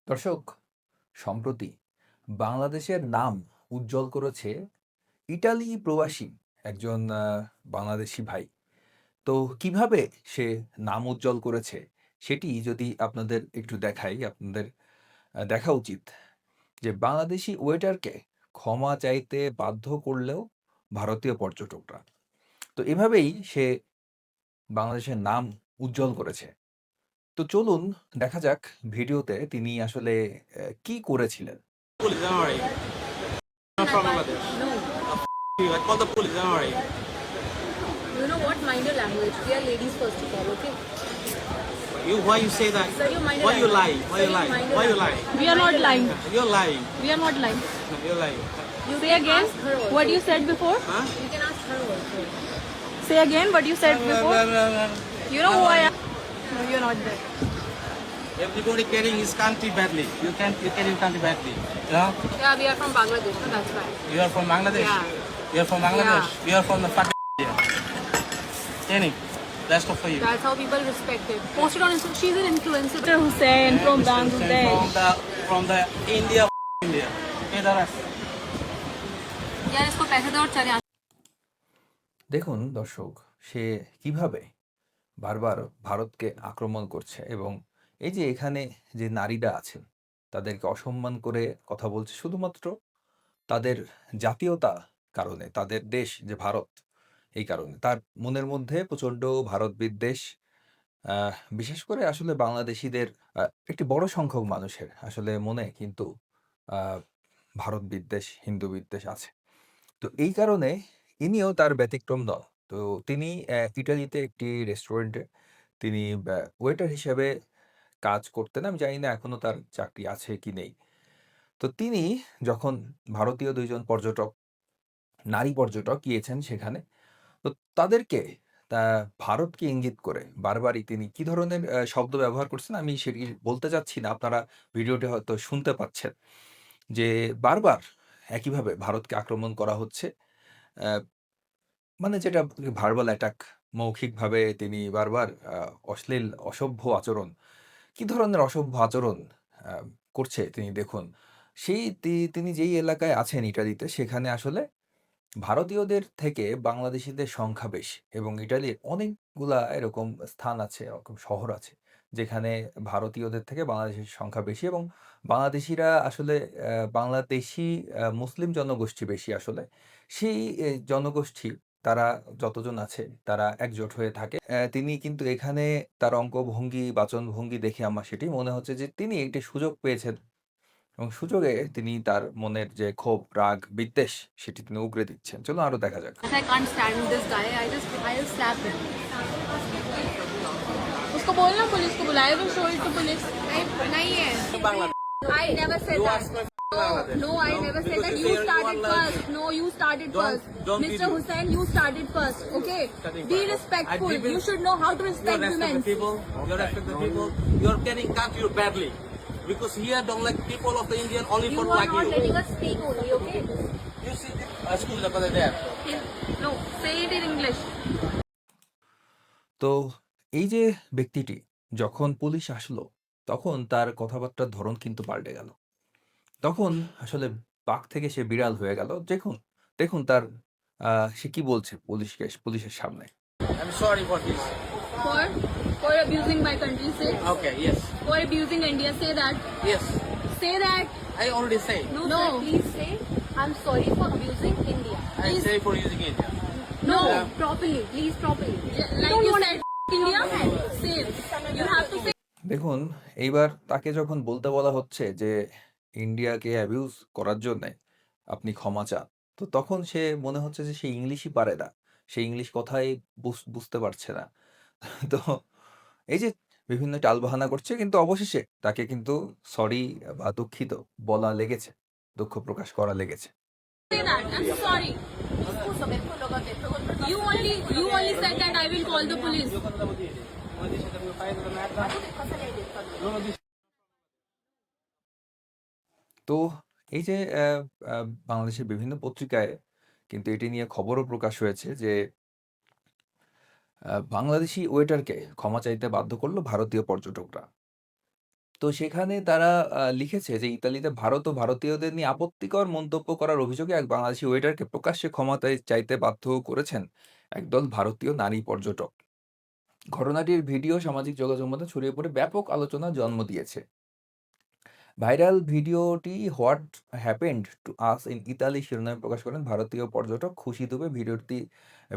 দর্শক, সম্প্রতি বাংলাদেশের নাম উজ্জ্বল করেছে ইটালি প্রবাসী একজন বাংলাদেশি ভাই। তো কিভাবে সে নাম উজ্জ্বল করেছে সেটি যদি আপনাদের একটু দেখাই, আপনাদের দেখা উচিত যে বাংলাদেশি ওয়েটারকে ক্ষমা চাইতে বাধ্য করলেও ভারতীয় পর্যটকরা। তো এভাবেই সে বাংলাদেশের নাম উজ্জ্বল করেছে। তো চলুন দেখা যাক ভিডিওতে তিনি আসলে কি করেছিলেন। Police, don't worry. I'm from Bangladesh. No. You, I call the police, don't worry. You know what? Mind your language. We are ladies first of all, okay? You, why you say that? Sir, you mind your Why you lie? language. Why Sir, you you lie? mind your Why you lie? language. We are not lying. You're lying. We are not lying. You're lying. You Say can again ask her also. what you said before. Huh? You can ask her also. Say again what you said before. You know who I am? No, you're not there. Everybody carrying his country badly. You carry your country badly. You know? Yeah, we are from Bangladesh, so that's why. You are from Bangladesh. Yeah. You are from Bangladesh. You are from the fucking India. Any? That's not for you. That's how people respect it. Post it on Instagram. She's an influencer. Mr. Hussein from Mr. Hussain Bangladesh. From the India. India. Okay, that's यार इसको पैसे दो और चले यहाँ দেখুন দর্শক, সে কিভাবে বারবার ভারতকে আক্রমণ করছে এবং এই যে এখানে যে নারীরা আছেন তাদেরকে অসম্মান করে কথা বলছে শুধুমাত্র তাদের জাতীয়তা কারণে, তাদের দেশ যে ভারত, এই কারণে তার মনের মধ্যে প্রচণ্ড ভারত বিদ্বেষ। বিশেষ করে আসলে বাংলাদেশিদের একটি বড় সংখ্যক মানুষের আসলে মনে কিন্তু আহ, ভারত বিদ্বেষ, হিন্দু বিদ্বেষ আছে। তো এই কারণে ইনিও তার ব্যতিক্রম নন। তো তিনি ইটালিতে একটি রেস্টুরেন্টে তিনি ওয়েটার হিসেবে কাজ করতেন। আমি জানি না এখনো তার চাকরি আছে কি নেই। তো তিনি যখন ভারতীয় ২ জন পর্যটক, নারী পর্যটক গিয়েছেন সেখানে, তো তাদেরকে তা ভারতকে ইঙ্গিত করে বারবারই তিনি কি ধরনের শব্দ ব্যবহার করছেন আমি সেটি বলতে চাচ্ছি না। আপনারা ভিডিওটি হয়তো শুনতে পাচ্ছেন যে বারবার একইভাবে ভারতকে আক্রমণ করা হচ্ছে। অ্যা মানে যেটা ভার্বাল অ্যাটাক, মৌখিকভাবে তিনি বারবার অশ্লীল, অসভ্য আচরণ, কি ধরনের অসভ্য আচরণ আ করছে তিনি দেখুন। সেই তিনি যেই এলাকায় আছেন ইটালিতে, সেখানে আসলে ভারতীয়দের থেকে বাংলাদেশীদের সংখ্যা বেশি এবং ইটালির অনেকগুলা এরকম স্থান আছে, এরকম শহর আছে, যেখানে ভারতীয়দের থেকে বাংলাদেশীর সংখ্যা বেশি এবং বাংলাদেশীরা আসলে বাংলাদেশী মুসলিম জনগোষ্ঠী বেশি আসলে। সেই জনগোষ্ঠী তারা যতজন আছে তারা একজোট হয়ে থাকে। তিনি কিন্তু এখানে তার অঙ্গভঙ্গি, বাচনভঙ্গি দেখে আমার সেটি মনে হচ্ছে যে তিনি একটি সুযোগ পেয়েছেন এবং সুযোগে তিনি তার মনের যে ক্ষোভ, রাগ, বিদ্বেষ সেটি তিনি উগরে দিচ্ছেন। চলুন আরো দেখা যাক। I can't stand this guy. I'll slap him. उसको बोलना पुलिस को बुलाए तो show it to police. नहीं है. Bangladesh. I never said You that. ask my Bangladesh. No, I never said Because that. you You say you started want like- first. No, you started Don't- first. don't Mr. video. Hussain, you started first. Okay? Starting Be first. respectful. I didn't- You should know how to You respect respect women. the people. You respect the people. You are getting country badly. Because here don't like people of the Indian only You for are like not you. letting us speak only, okay? You see the school over there. No, say it in English. তো এই যে ব্যক্তিটি যখন police আসলো, তখন তার কথাবার্তার ধরন কিন্তু পাল্টে গেল। তখন আসলে বাঘ থেকে সে বিড়াল হয়ে গেল। দেখুন, দেখুন তার সে কি বলছে পুলিশের সামনে। I'm sorry for this. For for abusing my country, say. Okay, yes. For abusing India, say that. Yes. Say that. I already say. No. Sir, please say, I'm sorry for abusing India. I Please. say for using India. No, Yeah. properly. Please, properly. Like you said, India. Say. You have to say. দেখুন, এইবার তাকে যখন বলতে বলা হচ্ছে যে ইন্ডিয়াকে abuse করার জন্যে আপনি ক্ষমা চান। তো তখন সে মনে হচ্ছে যে সে ইংলিশই পারে না। সে ইংলিশ কথাই বুঝতে পারছে না। তো এই যে বিভিন্ন টালবাহানা করছে কিন্তু অবশেষে তাকে কিন্তু সরি বা দুঃখিত বলা লেগেছে। দুঃখ প্রকাশ করা লেগেছে। Say that. I'm sorry. You only said that I will call the police. তো এই যে বাংলাদেশের বিভিন্ন পত্রিকায় কিন্তু এটি নিয়ে খবরও প্রকাশ হয়েছে যে বাংলাদেশি ওয়েটারকে ক্ষমা চাইতে বাধ্য করল ভারতীয় পর্যটকরা। তো সেখানে তারা লিখেছে যে ইতালিতে ভারত ও ভারতীয়দের নিয়ে আপত্তিকর মন্তব্য করার অভিযোগে এক বাংলাদেশি ওয়েটারকে প্রকাশ্যে ক্ষমা চাইতে বাধ্য করেছেন একদল ভারতীয় নারী পর্যটক। ঘটনাটির ভিডিও সামাজিক যোগাযোগ মাধ্যমে ছড়িয়ে পড়ে ব্যাপক আলোচনার জন্ম দিয়েছে। ভাইরাল ভিডিওটি what happened to us in Italy শিরোনামে প্রকাশ করেন ভারতীয় পর্যটক খুশি দুবে।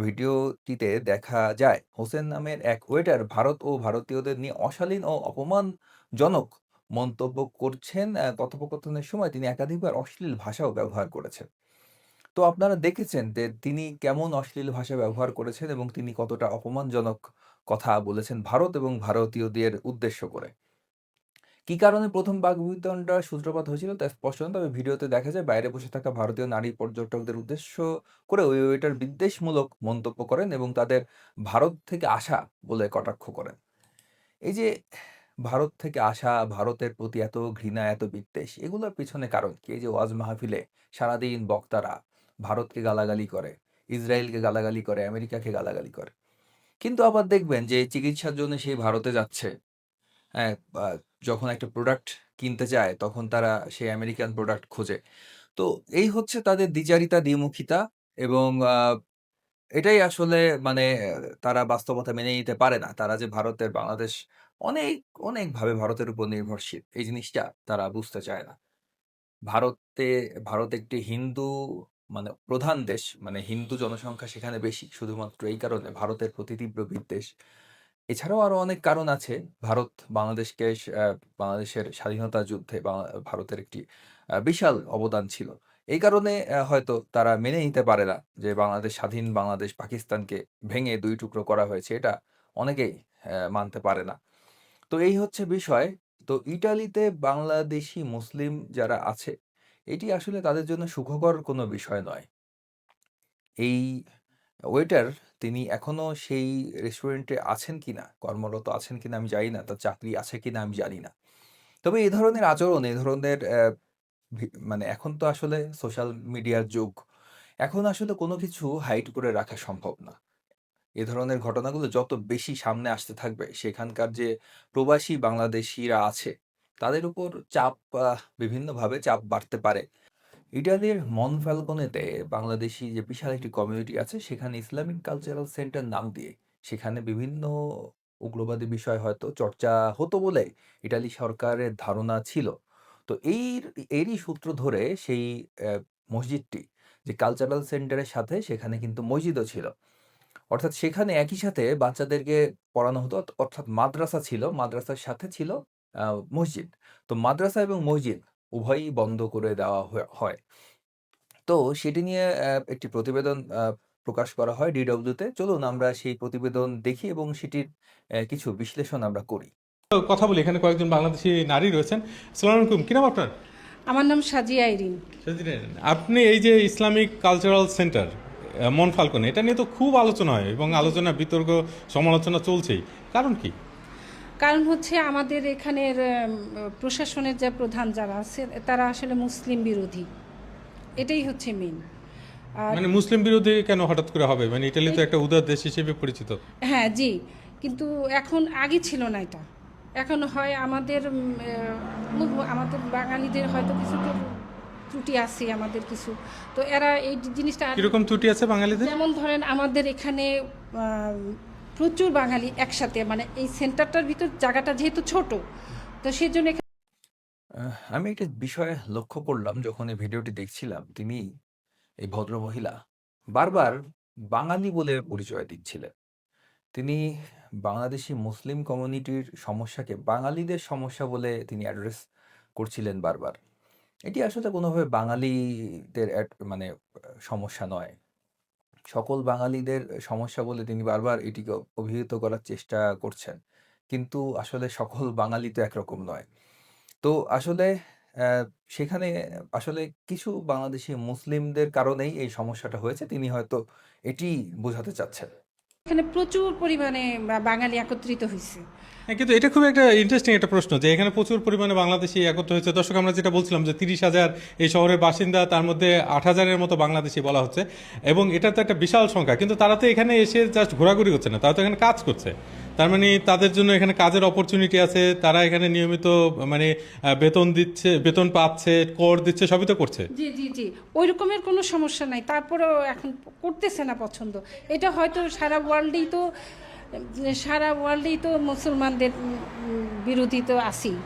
ভিডিওটিতে দেখা যায় হোসেন নামের এক ওয়েটার ভারত ও ভারতীয়দের নিয়ে অশালীন ও অপমানজনক মন্তব্য করছেন। কথোপকথনের সময় তিনি একাধিকবার অশ্লীল ভাষাও ব্যবহার করেছেন। তো আপনারা দেখেছেন যে তিনি কেমন অশ্লীল ভাষা ব্যবহার করেছেন এবং তিনি কতটা অপমানজনক কথা বলেছেন ভারত এবং ভারতীয়দের উদ্দেশ্য করে। কি কারণে প্রথম বাকবিতণ্ডার সূত্রপাত হয়েছিল তা স্পষ্ট নয়, তবে ভিডিওতে দেখা যায় বাইরে বসে থাকা ভারতীয় নারী পর্যটকদের উদ্দেশ্য করে ওই ওয়েটার বিদ্বেষমূলক মন্তব্য করেন এবং তাদের ভারত থেকে আসা বলে কটাক্ষ করেন। এই যে ভারত থেকে আসা, ভারতের প্রতি এত ঘৃণা, এত বিদ্বেষ, এগুলোর পিছনে কারণ কি? এই যে ওয়াজ মাহফিলে সারাদিন বক্তারা ভারতকে গালাগালি করে, ইসরায়েলকে গালাগালি করে, আমেরিকাকে গালাগালি করে। কিন্তু আবার দেখবেন যে চিকিৎসার জন্য সেই ভারতে যাচ্ছে, হ্যাঁ, যখন একটা প্রোডাক্ট কিনতে চায় তখন তারা সেই আমেরিকান প্রোডাক্ট খোঁজে। তো এই হচ্ছে তাদের দ্বিচারিতা, দ্বিমুখিতা এবং এটাই আসলে মানে তারা বাস্তবতা মেনে নিতে পারে না। তারা যে ভারতের বাংলাদেশ অনেক, অনেকভাবে ভারতের উপর নির্ভরশীল, এই জিনিসটা তারা বুঝতে চায় না। ভারতে ভারত একটি হিন্দু মানে প্রধান দেশ, মানে হিন্দু জনসংখ্যা সেখানে বেশি। শুধুমাত্র এই কারণে ভারতের প্রতি তীব্র বিদ্বেষ। এছাড়াও আরো অনেক কারণ আছে। ভারত বাংলাদেশকে বাংলাদেশের স্বাধীনতা যুদ্ধে ভারতের একটি বিশাল অবদান ছিল। এই কারণে হয়তো তারা মেনে নিতে পারে না যে বাংলাদেশ স্বাধীন বাংলাদেশ পাকিস্তানকে ভেঙে ২ টুকরো করা হয়েছে। এটা অনেকেই মানতে পারে না। তো এই হচ্ছে বিষয়। তো ইটালিতে বাংলাদেশি মুসলিম যারা আছে, এটি আসলে তাদের জন্য সুখকর কোনো বিষয় নয়। এই ওয়েটার তিনি এখনো সেই রেস্টুরেন্টে আছেন কিনা, কর্মরত আছেন কিনা আমি জানি না। তার চাকরি আছে কিনা আমি জানি না। তবে এই ধরনের আচরণ, এই ধরনের মানে এখন তো আসলে সোশ্যাল মিডিয়ার যুগ। এখন আসলে কোনো কিছু হাইড করে রাখা সম্ভব না। এ ধরনের ঘটনাগুলো যত বেশি সামনে আসতে থাকবে, সেখানকার যে প্রবাসী বাংলাদেশীরা আছে, তাদের উপর চাপ বিভিন্নভাবে চাপ বাড়তে পারে। ইটালির মনফালকোনেতে বাংলাদেশী যে বিশাল একটি কমিউনিটি আছে, সেখানে ইসলামিক কালচারাল সেন্টার নাম দিয়ে সেখানে বিভিন্ন উগ্রবাদী বিষয় হয়তো চর্চা হতো বলে ইটালি সরকারের ধারণা ছিল। তো এরই সূত্র ধরে সেই মসজিদটি যে কালচারাল সেন্টারের সাথে সেখানে কিন্তু মসজিদও ছিল। অর্থাৎ সেখানে একই সাথে বাচ্চাদেরকে পড়ানো হতো, অর্থাৎ মাদ্রাসা ছিল, মাদ্রাসার সাথে ছিল মসজিদ। তো মাদ্রাসা এবং মসজিদ উভয়ই বন্ধ করে দেওয়া হয়। তো সেটি নিয়ে একটি প্রতিবেদন প্রকাশ করা হয় ডিডব্লিউতে। চলুন আমরা সেই প্রতিবেদন দেখি এবং সেটির কিছু বিশ্লেষণ আমরা করি। কথা বলি, এখানে কয়েকজন বাংলাদেশি নারী রয়েছেন। আসসালামু আলাইকুম, কি নাম আপনার? আমার নাম সাজিয়া আইরিন। আপনি এই যে ইসলামিক কালচারাল সেন্টার মনফালকোনে, এটা নিয়ে তো খুব আলোচনা হয় এবং আলোচনা, বিতর্ক, সমালোচনা চলছেই, কারণ কি? কারণ হচ্ছে আমাদের এখানের প্রশাসনের যে প্রধান যারা আছে তারা আসলে মুসলিম বিরোধী, এটাই হচ্ছে মেন। মানে মুসলিম বিরোধী কেন হঠাৎ করে হবে? মানে ইটালি তো একটা উদার দেশ হিসেবে পরিচিত। হ্যাঁ জি, কিন্তু এখন আগে ছিল না এটা। এখন হয় আমাদের বাঙালিদের হয়তো কিছু ত্রুটি আছে, আমাদের কিছু, তো এরা এই জিনিসটা কিরকম ত্রুটি আছে বাঙালিদের? যেমন ধরেন আমাদের এখানে প্রচুর বাঙালি একসাথে, মানে এই সেন্টারটার ভিতর জায়গাটা যেহেতু ছোট, তো সেই জন্য আমি একটা বিষয় লক্ষ্য করলাম যখন এই ভিডিওটি দেখছিলাম, তিনি এই ভদ্রমহিলা বারবার বাঙালি বলে পরিচয় দিচ্ছিলেন। তিনি বাংলাদেশি মুসলিম কমিউনিটির সমস্যাকে বাঙালিদের সমস্যা বলে তিনি অ্যাড্রেস করছিলেন বারবার। এটি আসলে কোনোভাবে বাঙালিদের মানে সমস্যা নয়। সকল বাঙালিদের সমস্যা বলে তিনি বারবার এটিকে অভিহিত করার চেষ্টা করছেন। কিন্তু আসলে সকল বাঙালি তো একরকম নয়। তো আসলে সেখানে আসলে কিছু বাংলাদেশি মুসলিমদের কারণেই এই সমস্যাটা হয়েছে। তিনি হয়তো এটি বোঝাতে চাচ্ছেন। এখানে প্রচুর পরিমাণে বাঙালি একত্রিত হয়েছে। হ্যাঁ, কিন্তু এটা খুব একটা ইন্টারেস্টিং একটা প্রশ্ন যে এখানে প্রচুর পরিমাণে বাংলাদেশি একত্র হয়েছে। দর্শক, আমরা যেটা বলছিলাম যে 30,000 এই শহরের বাসিন্দা, তার মধ্যে 8,000-এর মতো বাংলাদেশি বলা হচ্ছে, এবং এটা তো একটা বিশাল সংখ্যা। কিন্তু তারা তো এখানে এসে জাস্ট ঘোরাঘুরি করছে না, তারা তো এখানে কাজ করছে। তার মানে তাদের জন্য এখানে কাজের অপরচুনিটি আছে, তারা এখানে নিয়মিত মানে বেতন দিচ্ছে, বেতন পাচ্ছে, কর দিচ্ছে, সবই তো করছে। জি জি জি, ওই রকমের কোনো সমস্যা নাই, তারপরেও এখন করতেছে না পছন্দ। এটা হয়তো সারা ওয়ার্ল্ডেই তো মুসলমানদের বিরোধী তো আছেই,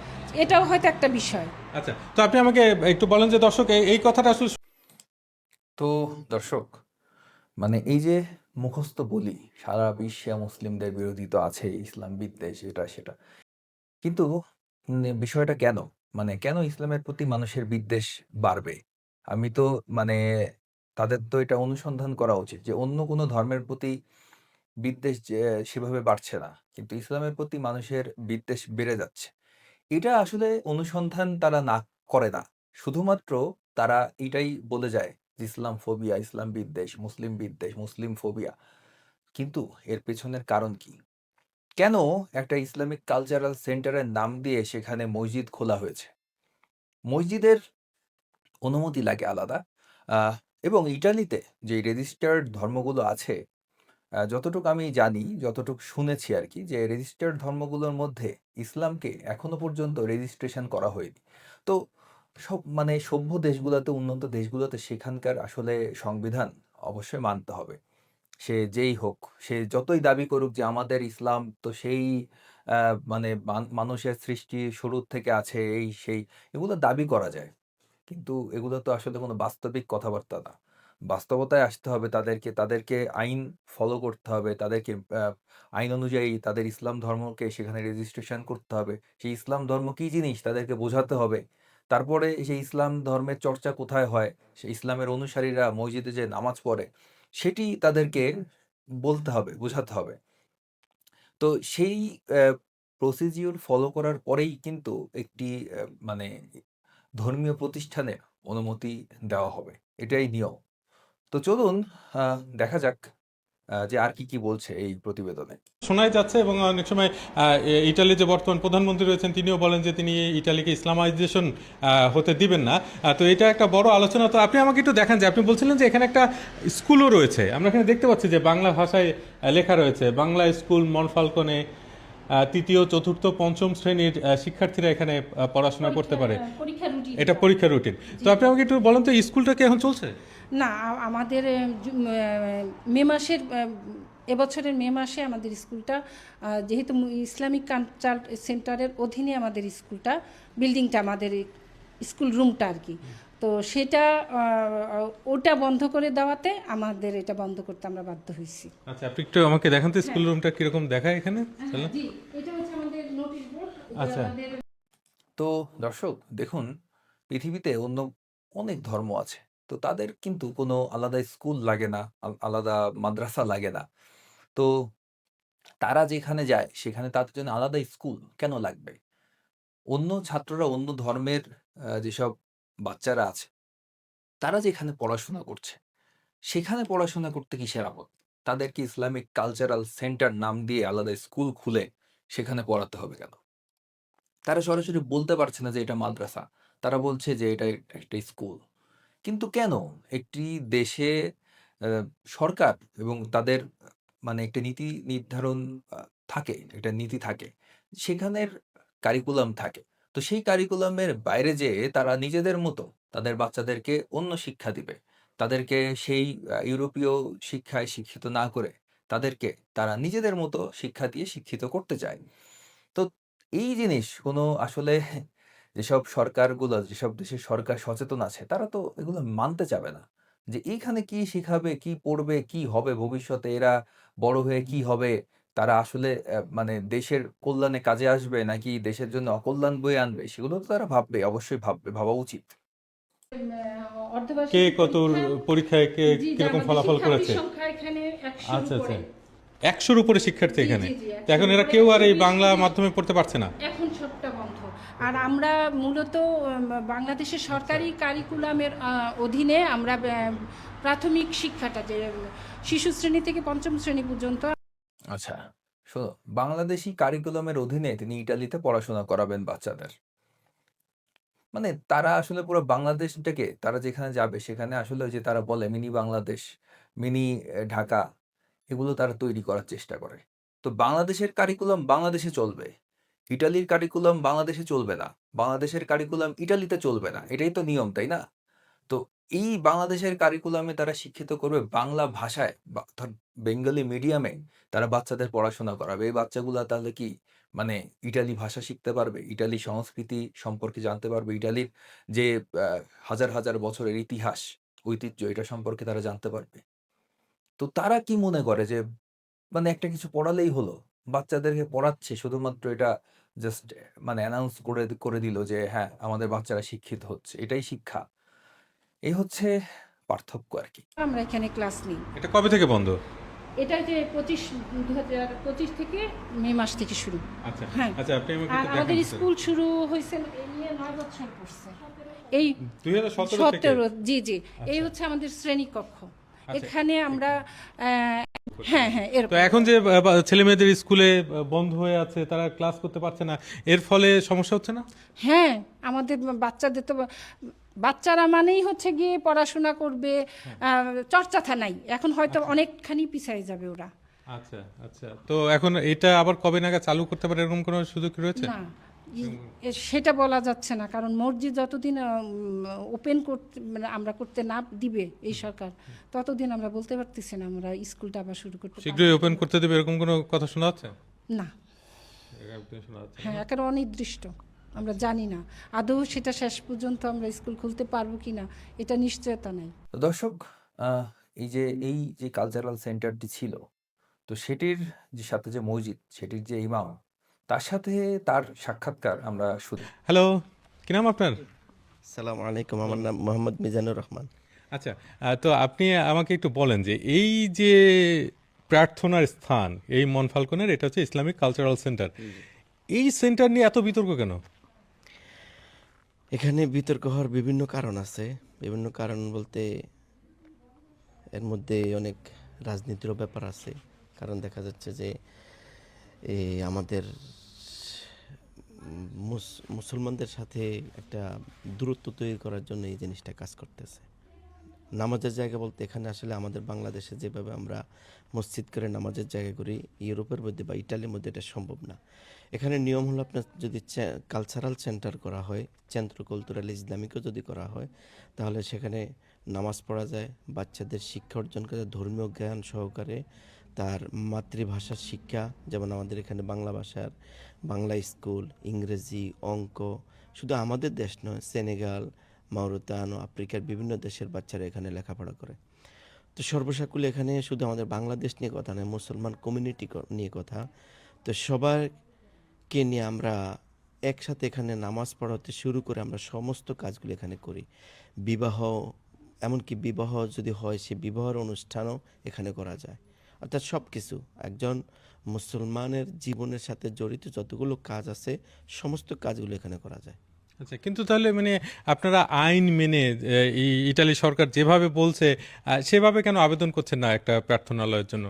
এটাও হয়তো একটা বিষয়। আচ্ছা, তো আপনি আমাকে একটু বলেন যে দর্শক এই কথাটা আসলে তো দর্শক, মানে এই যে মুখস্থ বলি সারা বিশ্বে মুসলিমদের বিরোধী তো আছে, ইসলাম বিদ্বেষ এটা সেটা, কিন্তু বিষয়টা কেন, মানে কেন ইসলামের প্রতি মানুষের বিদ্বেষ বাড়বে? আমি তো মানে তাদের তো এটা অনুসন্ধান করা উচিত যে অন্য কোনো ধর্মের প্রতি বিদ্বেষ যে সেভাবে বাড়ছে না, কিন্তু ইসলামের প্রতি মানুষের বিদ্বেষ বেড়ে যাচ্ছে। এটা আসলে অনুসন্ধান তারা না করে না, শুধুমাত্র তারা এটাই বলে যায় যে ইসলাম ফোবিয়া, ইসলাম বিদ্বেষ, মুসলিম ফোবিয়া। কিন্তু এর পেছনের কারণ কি? কেন একটা ইসলামিক কালচারাল সেন্টারের নাম দিয়ে সেখানে মসজিদ খোলা হয়েছে? মসজিদের অনুমতি লাগে আলাদা। এবং ইটালিতে যে রেজিস্টার্ড ধর্মগুলো আছে, যতটুকু আমি জানি, যতটুকু শুনেছি আরকি, যে রেজিস্টার্ড ধর্মগুলোর মধ্যে ইসলামকে এখনো পর্যন্ত রেজিস্ট্রেশন করা হয়নি। তো মানে সভ্য দেশগুলোতে, উন্নত দেশগুলোতে সেখানকার আসলে সংবিধান অবশ্যই মানতে হবে। সে যেই হোক, সে যতই দাবি করুক যে আমাদের ইসলাম তো সেই মানে মানুষের সৃষ্টি শুরুর থেকে আছে, এই সেই, এগুলো দাবি করা যায়। কিন্তু এগুলো তো আসলে কোনো বাস্তবিক কথাবার্তা না। বাস্তবতায় আসতে হবে তাদেরকে আইন ফলো করতে হবে। তাদেরকে আইন অনুযায়ী তাদের ইসলাম ধর্মকে সেখানে রেজিস্ট্রেশন করতে হবে। সেই ইসলাম ধর্ম কী জিনিস তাদেরকে বোঝাতে হবে। তারপরে সেই ইসলাম ধর্মের চর্চা কোথায় হয়, সেই ইসলামের অনুসারীরা মসজিদে যে নামাজ পড়ে, সেটি তাদেরকে বলতে হবে, বোঝাতে হবে। তো সেই প্রসিডিউর ফলো করার পরেই কিন্তু একটি মানে ধর্মীয় প্রতিষ্ঠানের অনুমতি দেওয়া হবে। এটাই নিয়ম। তো চলুন দেখা যাক যে আর কি বলছে এই প্রতিবেদনে। শোনাই যাচ্ছে, এবং অনেক সময় ইটালির যে বর্তমান প্রধানমন্ত্রী রয়েছেন তিনিও বলেন যে তিনি ইটালিকে ইসলামাইজেশন হতে দিবেন না। তো এটা একটা বড় আলোচনা। তো আপনি আমাকে একটু দেখান যে আপনি বলছিলেন যে এখানে একটা স্কুলও রয়েছে, আমরা এখানে দেখতে পাচ্ছি যে বাংলা ভাষায় লেখা রয়েছে, বাংলা স্কুল মনফালকনে 3য়, 4র্থ, 5ম শ্রেণীর শিক্ষার্থীরা এখানে পড়াশোনা করতে পারে। এটা পরীক্ষা রুটিন। তো আপনি আমাকে একটু বলেন তো, স্কুলটা কি এখন চলছে? না, আমাদের মে মাসের এবছরের মে মাসে আমাদের স্কুলটা, যেহেতু ইসলামিক কালচার সেন্টারের অধীনে আমাদের স্কুলটা, বিল্ডিংটা, আমাদের স্কুল রুমটা আর কি, তো সেটা ওটা বন্ধ করে দেওয়াতে আমাদের এটা বন্ধ করতে আমরা বাধ্য হয়েছি। আচ্ছা, আপনি একটু আমাকে দেখান তো স্কুল রুমটা কিরকম দেখায় এখানে। জি, এটা হচ্ছে আমাদের নোটিশ বোর্ড। আচ্ছা। তো দর্শক দেখুন, পৃথিবীতে অন্য অনেক ধর্ম আছে, তো তাদের কিন্তু কোনো আলাদা স্কুল লাগে না, আলাদা মাদ্রাসা লাগে না। তো তারা যেখানে যায় সেখানে তাদের জন্য আলাদা স্কুল কেন লাগবে? অন্য ছাত্ররা, অন্য ধর্মের যেসব বাচ্চারা আছে, তারা যেখানে পড়াশোনা করছে, সেখানে পড়াশোনা করতে কিসের আপত্তি? তাদেরকে ইসলামিক কালচারাল সেন্টার নাম দিয়ে আলাদা স্কুল খুলে সেখানে পড়াতে হবে কেন? তারা সরাসরি বলতে পারছে না যে এটা মাদ্রাসা। তারা বলছে যে এটা একটা স্কুল। কিন্তু কেন? একটি দেশে সরকার এবং তাদের মানে একটা নীতি নির্ধারণ থাকে, একটা নীতি থাকে। সেখানের কারিকুলাম থাকে। তো সেই কারিকুলামের বাইরে যেয়ে তারা নিজেদের মতো তাদের বাচ্চাদেরকে অন্য শিক্ষা দিবে। তাদেরকে সেই ইউরোপীয় শিক্ষায় শিক্ষিত না করে তাদেরকে তারা নিজেদের মতো শিক্ষা দিয়ে শিক্ষিত করতে চায়। তো এই জিনিস কোনো আসলে যেসব সরকারগুলো, যেসব দেশের সরকার সচেতন আছে, তারা তো এগুলো মানতে চাবে না। যে এইখানে কি শিখাবে, কি পড়বে, কি হবে ভবিষ্যতে, এরা বড় হয়ে কি হবে? তারা আসলে মানে দেশের কল্যাণে কাজে আসবে নাকি দেশের জন্য অকল্যাণ বয়ে আনবে? সেগুলো তো তারা ভাববে, অবশ্যই ভাববে, ভাবা উচিত। কে কত পরীক্ষায় কে কিরকম ফলাফল করেছে? আচ্ছা আচ্ছা, 100-র উপরে শিক্ষার্থী এখানে। তো এখন এরা কেউ আর এই বাংলা মাধ্যমে পড়তে পারছে না, এখন সবটা বন্ধ। আর আমরা মূলত বাংলাদেশের সরকারি কারিকুলামের অধীনে আমরা প্রাথমিক শিক্ষাটা, যে শিশু শ্রেণী থেকে 5ম শ্রেণী পর্যন্ত। আচ্ছা, শোনো, বাংলাদেশী কারিকুলামের অধীনে তিনি ইটালিতে পড়াশোনা করাবেন বাচ্চাদের। মানে তারা আসলে পুরো বাংলাদেশটাকে তারা যেখানে যাবে সেখানে আসলে ওই যে তারা বলে মিনি বাংলাদেশ, মিনি ঢাকা এগুলো তারা তৈরি করার চেষ্টা করে। তো বাংলাদেশের কারিকুলাম বাংলাদেশে চলবে। ইটালির কারিকুলাম বাংলাদেশে চলবে না। বাংলাদেশের কারিকুলাম ইটালিতে চলবে না। এটাই তো নিয়ম, তাই না? তো এই বাংলাদেশের কারিকুলামে তারা শিক্ষিত করবে বাংলা ভাষায় অর্থাৎ বেঙ্গলি মিডিয়ামে তারা বাচ্চাদের পড়াশোনা করাবে। এই বাচ্চাগুলা তাহলে কি মানে ইটালি ভাষা শিখতে পারবে, ইটালি সংস্কৃতি সম্পর্কে জানতে পারবে, ইটালির যে হাজার হাজার বছরের ইতিহাস, ঐতিহ্য এটা সম্পর্কে তারা জানতে পারবে। তো তারা কি মনে করে যে মানে একটা কিছু পড়ালেই হলো? বাচ্চাদেরকে পড়াচ্ছে শুধুমাত্র এটা জাস্ট মানে অ্যানাউন্স করে দিল যে হ্যাঁ, আমাদের বাচ্চারা শিক্ষিত হচ্ছে। এটাই শিক্ষা। এই হচ্ছে পার্থক্য আরকি। আমরা এখানে ক্লাস নিই। এটা কবে থেকে বন্ধ? এটা যে 2025 থেকে মে মাস থেকে শুরু। আচ্ছা হ্যাঁ। আচ্ছা, আপনি আমাকে আর একটু আমাদের দেখান স্কুল শুরু হয়েছে এই নিয়ে 9 বছর পড়ছে। এই 2017 থেকে। 17 জি এই হচ্ছে আমাদের শ্রেণী কক্ষ। এখানে আমরা হ্যাঁ তো এরকম এখন যে ছেলে মেয়েদের স্কুলে বন্ধ হয়ে আছে, তারা ক্লাস করতে পারছে না, এর ফলে সমস্যা হচ্ছে না? হ্যাঁ আমাদের বাচ্চাদের তো বাচ্চারা মানেই হচ্ছে গিয়ে পড়াশোনা করবে, চর্চা নাই এখন হয়তো অনেকখানি পিছিয়ে যাবে ওরা। আচ্ছা আচ্ছা, তো এখন এটা আবার কবে নাগাদ চালু করতে পারে এরকম কোনো সুযোগ রয়েছে? না সেটা বলা যাচ্ছে না, কারণ মসজিদ যতদিন ওপেন করতে মানে আমরা করতে না দিবে এই সরকার, ততদিন আমরা বলতে পারতেছি না আমরা স্কুলটা আবার শুরু করতে পারবো। শীঘ্রই ওপেন করতে দেবে এরকম কোনো কথা শোনা যাচ্ছে? না হ্যাঁ একেবারে অনির্দিষ্ট, আমরা জানি না আদৌ সেটা শেষ পর্যন্ত আমরা স্কুল খুলতে পারবো কিনা এটা নিশ্চয়তা নাই। তো দর্শক, এই যে কালচারাল সেন্টারটি ছিল, তো সেটির যে সাথে যে মসজিদ, সেটির যে ইমাম, তার সাথে তার সাক্ষাৎকার আমরা শুনি। হ্যালো, কি নাম আপনার? আসসালামু আলাইকুম, আমার নাম মোহাম্মদ মিজানুর রহমান। আচ্ছা, তো আপনি আমাকে একটু বলেন যে এই যে প্রার্থনার স্থান, এই মনফাল্কনের, এটা হচ্ছে ইসলামিক কালচারাল সেন্টার, এই সেন্টার নিয়ে এত বিতর্ক কেন? এখানে বিতর্ক হওয়ার বিভিন্ন কারণ আছে। বিভিন্ন কারণ বলতে এর মধ্যে অনেক রাজনীতিরও ব্যাপার আছে। কারণ দেখা যাচ্ছে যে আমাদের মুসলমানদের সাথে একটা দূরত্ব তৈরি করার জন্য এই জিনিসটা কাজ করতেছে। নামাজের জায়গা বলতে এখানে আসলে আমাদের বাংলাদেশে যেভাবে আমরা মসজিদ করে নামাজের জায়গা করি, ইউরোপের মধ্যে বা ইটালির মধ্যে এটা সম্ভব না। এখানে নিয়ম হলো আপনার যদি কালচারাল সেন্টার করা হয়, চেন্দ্র কালচারাল ইসলামিকও যদি করা হয়, তাহলে সেখানে নামাজ পড়া যায়, বাচ্চাদের শিক্ষা অর্জন করে ধর্মীয় জ্ঞান সহকারে, তার মাতৃভাষার শিক্ষা, যেমন আমাদের এখানে বাংলা ভাষার বাংলা স্কুল, ইংরেজি, অঙ্ক, শুধু আমাদের দেশ নয়, সেনেগাল, মাউরিতান ও আফ্রিকার বিভিন্ন দেশের বাচ্চারা এখানে লেখাপড়া করে। তো সর্বসাকুল্যে এখানে শুধু আমাদের বাংলাদেশ নিয়ে কথা নয়, মুসলমান কমিউনিটি নিয়ে কথা। তো সবাইকে নিয়ে আমরা একসাথে এখানে নামাজ পড়াতে শুরু করে আমরা সমস্ত কাজগুলো এখানে করি। বিবাহ, এমনকি বিবাহ যদি হয়, সে বিবাহের অনুষ্ঠানও এখানে করা যায়। অর্থাৎ সব কিছু একজন মুসলমানের জীবনের সাথে জড়িত যতগুলো কাজ আছে সমস্ত কাজগুলো এখানে করা যায়। আচ্ছা, কিন্তু তাহলে মানে আপনারা আইন মেনে এই ইটালি সরকার যেভাবে বলছে সেভাবে কেন আবেদন করছেন না একটা প্রার্থনালয়ের জন্য?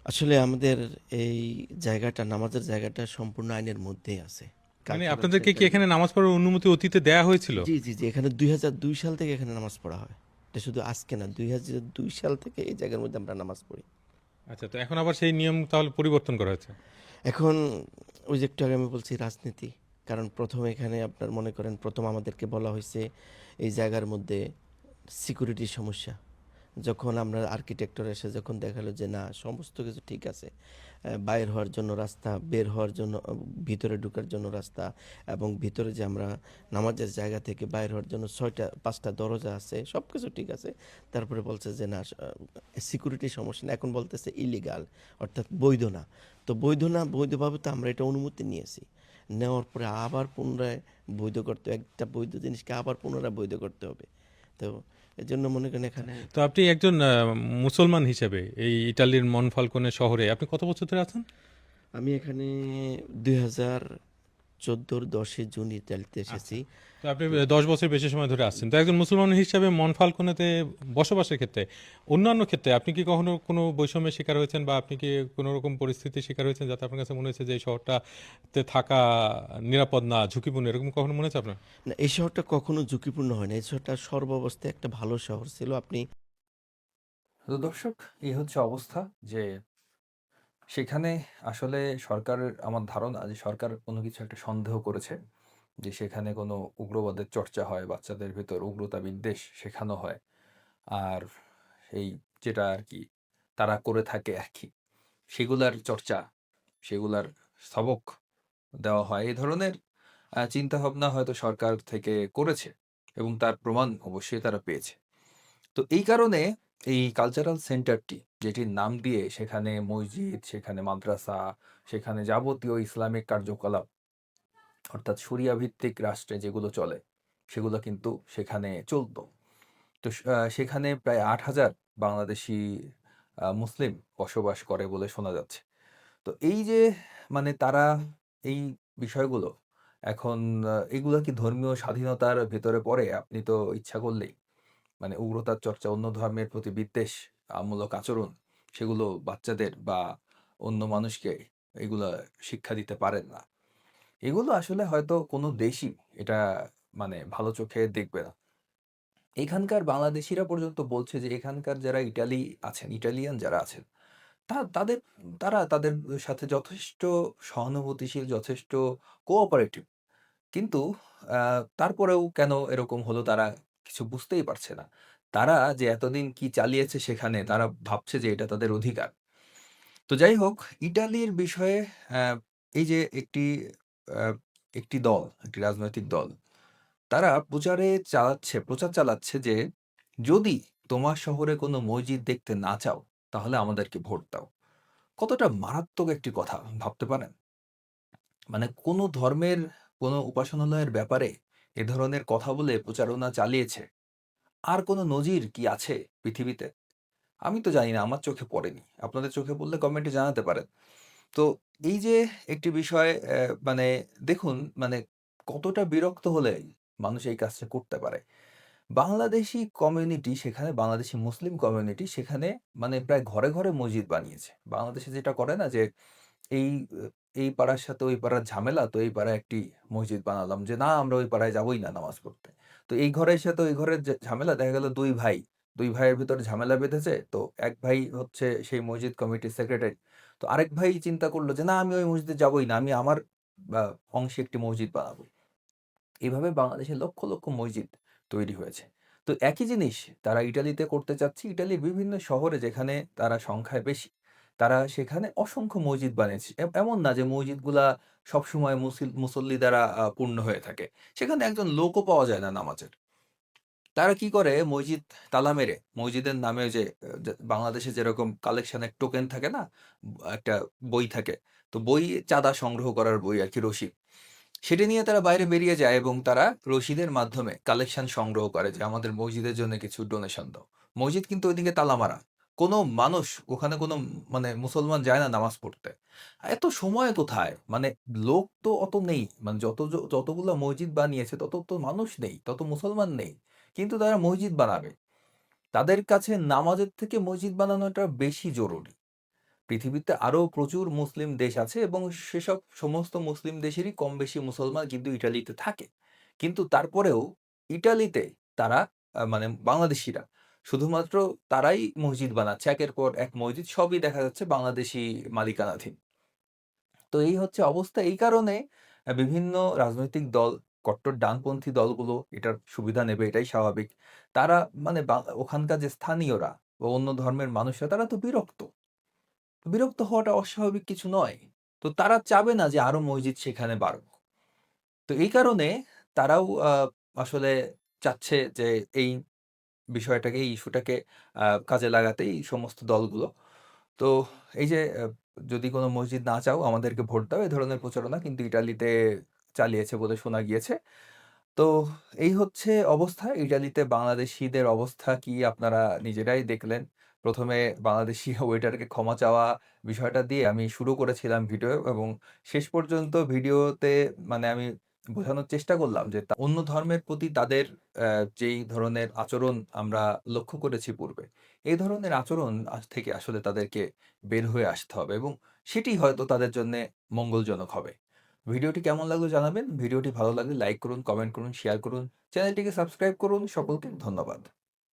আসলে আমাদের এই জায়গাটা, নামাজের জায়গাটা সম্পূর্ণ আইনের মধ্যেই আছে। মানে আপনাদেরকে কি এখানে নামাজ পড়ার অনুমতি অতীতে দেয়া হয়েছিল? জি জি জি, এখানে 2002 সাল থেকে এখানে নামাজ পড়া হয়। এটা শুধু আজকে না, 2002 সাল থেকে এই জায়গার মধ্যে আমরা নামাজ পড়ি। আচ্ছা, তো এখন আবার সেই নিয়ম তাহলে পরিবর্তন করা হয়েছে? এখন ওই যে একটু আগে আমি বলছি রাজনীতি, কারণ প্রথমে এখানে আপনার মনে করেন প্রথম আমাদেরকে বলা হয়েছে এই জায়গার মধ্যে সিকিউরিটির সমস্যা। যখন আমরা আর্কিটেক্টর এসে যখন দেখালো যে না সমস্ত কিছু ঠিক আছে, বাইর হওয়ার জন্য রাস্তা, বের হওয়ার জন্য, ভিতরে ঢোকার জন্য রাস্তা, এবং ভিতরে যে আমরা নামাজের জায়গা থেকে বাইর হওয়ার জন্য 5টা দরজা আছে, সব কিছু ঠিক আছে, তারপরে বলছে যে না সিকিউরিটির সমস্যা না, এখন বলতেছে ইলিগাল, অর্থাৎ বৈধ না। তো বৈধ না, বৈধভাবে তো আমরা এটা অনুমতি নিয়েছি, নেওয়ার পরে আবার পুনরায় বৈধ করতে, একটা বৈধ জিনিসকে আবার পুনরায় বৈধ করতে হবে। তো এর জন্য মনে করেন এখানে। তো আপনি একজন মুসলমান হিসেবে এই ইটালির মনফাল্কনে শহরে আপনি কত বছর ধরে আছেন? আমি এখানে 2006 2014-র 10 জুন ইতালিতে এসেছি। তো আপনি 10 বছর বেশি সময় ধরে আসছেন, তো একজন মুসলমান হিসাবে মনফালকোনেতে বসবাসের ক্ষেত্রে অন্যান্য ক্ষেত্রে আপনি কি কখনো কোনো বৈষম্যের শিকার হয়েছেন, বা আপনি কি কোনো রকম পরিস্থিতির শিকার হয়েছেন যাতে আপনার কাছে মনে হয়েছে যে এই শহরটাতে থাকা নিরাপদ না, ঝুঁকিপূর্ণ, এরকম কখনো মনে হয়েছে আপনার? না, এই শহরটা কখনো ঝুঁকিপূর্ণ হয় না। এই শহরটা সর্বাবস্থায় একটা ভালো শহর ছিল। আপনি তো দর্শক, এই হচ্ছে অবস্থা যে সেখানে আসলে সরকারের, আমার ধারণা যে সরকার কোনো কিছু একটা সন্দেহ করেছে যে সেখানে কোনো উগ্রবাদের চর্চা হয়, বাচ্চাদের ভেতর উগ্রতা বিদ্বেষ শেখানো হয়। আর এই যেটা আর কি তারা করে থাকে আর কি, সেগুলার চর্চা, সেগুলার সবক দেওয়া হয়। এই ধরনের চিন্তাভাবনা হয়তো সরকার থেকে করেছে এবং তার প্রমাণ অবশ্যই তারা পেয়েছে। তো এই কারণে এই কালচারাল সেন্টারটি, যেটির নাম দিয়ে সেখানে মসজিদ, সেখানে মাদ্রাসা, সেখানে যাবতীয় ইসলামিক কার্যকলাপ, অর্থাৎ শরিয়া ভিত্তিক রাষ্ট্রে যেগুলো চলে, সেগুলো কিন্তু সেখানে চলতো। তো সেখানে প্রায় ৮,০০০ বাংলাদেশি মুসলিম বসবাস করে বলে শোনা যাচ্ছে। তো এই যে মানে তারা এই বিষয়গুলো এখন এগুলা কি ধর্মীয় স্বাধীনতার ভেতরে পড়ে? আপনি তো ইচ্ছা করলেই মানে উগ্রতার চর্চা, অন্য ধর্মের প্রতি বিদ্বেষ মূলক আচরণ, সেগুলো বাচ্চাদের বা অন্য মানুষকে এগুলা শিক্ষা দিতে পারেন না। এগুলো আসলে হয়তো কোনো দেশই এটা মানে ভালো চোখে দেখবে না। এখানকার বাংলাদেশিরা পর্যন্ত বলছে যে এখানকার যারা ইটালি আছেন, ইটালিয়ান যারা আছেন, তাদের তারা তাদের সাথে যথেষ্ট সহানুভূতিশীল, যথেষ্ট কোঅপারেটিভ। কিন্তু তারপরেও কেন এরকম হলো তারা কিছু বুঝতেই পারছে না। তারা যে এতদিন কি চালিয়েছে সেখানে, তারা ভাবছে যে এটা তাদের অধিকার। তো যাই হোক, ইটালির বিষয়ে অ্যা এই যে আ একটি দল, একটি রাজনৈতিক দল, তারা প্রচার চালাচ্ছে যে, "যদি তোমার শহরে কোনো মসজিদ দেখতে না চাও, তাহলে আমাদেরকে ভোট দাও।" কতটা মারাত্মক একটি কথা ভাবতে পারেন? মানে কোনো ধর্মের কোনো উপাসনালয়ের ব্যাপারে এ ধরনের কথা বলে প্রচারণা চালিয়েছে। আর কোনো নজির কি আছে পৃথিবীতে? আমি তো জানি না, আমার চোখে পড়েনি। আপনাদের চোখে পড়লে কমেন্টে জানাতে পারেন। তো এই যে একটি বিষয়, মানে দেখুন মানে কতটা বিরক্ত হলে মানুষ এই কাজটা করতে পারে। বাংলাদেশি কমিউনিটি সেখানে, বাংলাদেশি মুসলিম কমিউনিটি সেখানে মানে প্রায় ঘরে, ঘরে মসজিদ বানিয়েছে। বাংলাদেশে যেটা করে না যে এই এই পাড়ার সাথে ওই পাড়ার ঝামেলা, তো এই পাড়ায় একটি মসজিদ বানালাম যে না আমরা ওই পাড়ায় যাবোই না নামাজ পড়তে। তো এই ঘরের সাথে ওই ঘরের যে ঝামেলা, দেখা গেল ২ ভাই, ২ ভাইয়ের ভিতরে ঝামেলা বেঁধেছে। তো এক ভাই হচ্ছে সেই মসজিদ কমিটির সেক্রেটারি। তো আরেক ভাই চিন্তা করল যে না আমি ওই মসজিদে যাবোই না। আমি আমার আ অংশে একটি মসজিদ বানাবো। এভাবে বাংলাদেশে লক্ষ, লক্ষ মসজিদ তৈরি হয়েছে। তো একই জিনিস তারা ইটালিতে করতে চাচ্ছে। ইটালির বিভিন্ন শহরে যেখানে তারা সংখ্যায় বেশি, তারা সেখানে অসংখ্য মসজিদ বানিয়েছে। এমন না যে মসজিদগুলা সবসময় মুসল্লি দ্বারা পূর্ণ হয়ে থাকে। সেখানে একজন লোকও পাওয়া যায় না নামাজের। তারা কি করে মসজিদ তালা মেরে, মসজিদের নামে ওই যে বাংলাদেশে যেরকম কালেকশনের টোকেন থাকে না? একটা বই থাকে। তো বই, চাঁদা সংগ্রহ করার বই আরকি, রসিদ। সেটা নিয়ে তারা বাইরে বেরিয়ে যায় এবং তারা রসিদের মাধ্যমে কালেকশন সংগ্রহ করে যে আমাদের মসজিদের জন্য কিছু ডোনেশন দাও। মসজিদ কিন্তু ওইদিকে তালা মারা। কোনো মানুষ ওখানে কোনো মানে মুসলমান যায় না নামাজ পড়তে। এত সময় কোথায়? মানে লোক তো অত নেই। মানে যতগুলা মসজিদ বানিয়েছে তত তো মানুষ নেই, তত মুসলমান নেই। কিন্তু তারা মসজিদ বানাবে। তাদের কাছে নামাজের থেকে মসজিদ বানানোটা বেশি জরুরি। পৃথিবীতে আরো প্রচুর মুসলিম দেশ আছে এবং সেসব সমস্ত মুসলিম দেশেরই কম বেশি মুসলমান কিন্তু ইটালিতে থাকে। কিন্তু তারপরেও ইটালিতে তারা মানে বাংলাদেশিরা শুধুমাত্র তারাই মসজিদ বানাচ্ছে। একের পর এক মসজিদ, সবই দেখা যাচ্ছে বাংলাদেশী মালিকানাধীন। তো এই হচ্ছে অবস্থা। এই কারণে বিভিন্ন রাজনৈতিক দল, কট্টর ডানপন্থী দলগুলো এটার সুবিধা নেবে, এটাই স্বাভাবিক। তারা মানে ওখানকার যে স্থানীয়রা বা অন্য ধর্মের মানুষরা তারা তো বিরক্ত। বিরক্ত হওয়াটা অস্বাভাবিক কিছু নয়। তো তারা চাবে না যে আরো মসজিদ সেখানে বাড়ুক। তো এই কারণে তারাও আসলে চাচ্ছে যে এই বিষয়টাকে, এই ইস্যুটাকে কাজে লাগাতে এই সমস্ত দলগুলো। তো এই যে যদি কোনো মসজিদ না চাও আমাদেরকে ভোট দাও, এ ধরনের প্রচারণা কিন্তু ইটালিতে চালিয়েছে বলে শোনা গিয়েছে। তো এই হচ্ছে অবস্থা। ইটালিতে বাংলাদেশীদের অবস্থা কি আপনারা নিজেরাই দেখলেন। প্রথমে বাংলাদেশি ওয়েটারকে ক্ষমা চাওয়া বিষয়টা দিয়ে আমি শুরু করেছিলাম ভিডিও এবং শেষ পর্যন্ত ভিডিওতে মানে আমি বোঝানোর চেষ্টা করলাম যে অন্য ধর্মের প্রতি তাদের যেই ধরনের আচরণ আমরা লক্ষ্য করেছি পূর্বে, এই ধরনের আচরণ থেকে আসলে তাদেরকে বের হয়ে আসতে হবে এবং সেটি হয়তো তাদের জন্যে মঙ্গলজনক হবে। ভিডিওটি কেমন লাগলো জানাবেন। ভিডিওটি ভালো লাগলে লাইক করুন, কমেন্ট করুন, শেয়ার করুন। চ্যানেলটিকে সাবস্ক্রাইব করুন। সকলকে ধন্যবাদ।